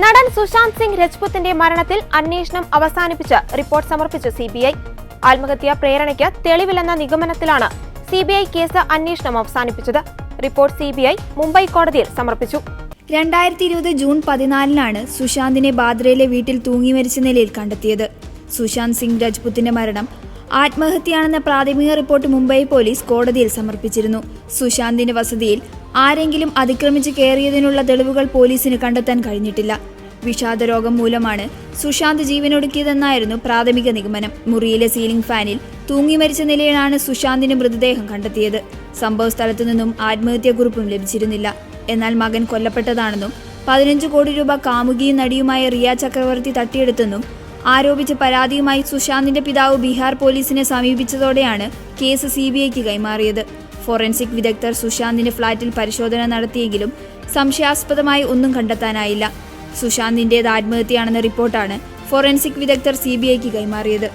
നടൻ സുശാന്ത് സിംഗ് രജ്പുത്തിന്റെ മരണത്തിൽ അന്വേഷണം അവസാനിപ്പിച്ച് റിപ്പോർട്ട് സമർപ്പിച്ചു സിബിഐ. ആത്മഹത്യാ പ്രേരണയ്ക്ക് തെളിവില്ലെന്ന നിഗമനത്തിലാണ് സിബിഐ കേസ് അന്വേഷണം അവസാനിപ്പിച്ചത്. റിപ്പോർട്ട് സിബിഐ മുംബൈ കോടതിയിൽ സമർപ്പിച്ചു. 2020 ജൂൺ 14 സുശാന്തിനെ ബാദ്രയിലെ വീട്ടിൽ തൂങ്ങി മരിച്ച നിലയിൽ കണ്ടെത്തിയത്. സുശാന്ത് സിംഗ് രജ്പുത്തിന്റെ മരണം ആത്മഹത്യയാണെന്ന പ്രാഥമിക റിപ്പോർട്ട് മുംബൈ പോലീസ് കോടതിയിൽ സമർപ്പിച്ചിരുന്നു. സുശാന്തിന്റെ വസതിയിൽ ആരെങ്കിലും അതിക്രമിച്ച് കയറിയതിനുള്ള തെളിവുകൾ പോലീസിന് കണ്ടെത്താൻ കഴിഞ്ഞിട്ടില്ല. വിഷാദരോഗം മൂലമാണ് സുശാന്ത് ജീവനൊടുക്കിയതെന്നായിരുന്നു പ്രാഥമിക നിഗമനം. മുറിയിലെ സീലിംഗ് ഫാനിൽ തൂങ്ങി മരിച്ച നിലയിലാണ് സുശാന്തിന്റെ മൃതദേഹം കണ്ടെത്തിയത്. സംഭവ സ്ഥലത്തു നിന്നും ആത്മഹത്യാക്കുറിപ്പും ലഭിച്ചിരുന്നില്ല. എന്നാൽ മകൻ കൊല്ലപ്പെട്ടതാണെന്നും 15 കോടി രൂപ കാമുകിയും നടിയുമായ റിയ ചക്രവർത്തി തട്ടിയെടുത്തെന്നും ആരോപിച്ച പരാതിയുമായി സുശാന്തിന്റെ പിതാവ് ബീഹാർ പോലീസിനെ സമീപിച്ചതോടെയാണ് കേസ് സിബിഐക്ക് കൈമാറിയത്. ഫോറൻസിക് വിദഗ്ധർ സുശാന്തിന്റെ ഫ്ളാറ്റിൽ പരിശോധന നടത്തിയെങ്കിലും സംശയാസ്പദമായി ഒന്നും കണ്ടെത്താനായില്ല. സുശാന്തിന്റേത് ആത്മഹത്യയാണെന്ന റിപ്പോർട്ടാണ് ഫോറൻസിക് വിദഗ്ധർ സിബിഐക്ക് കൈമാറിയത്.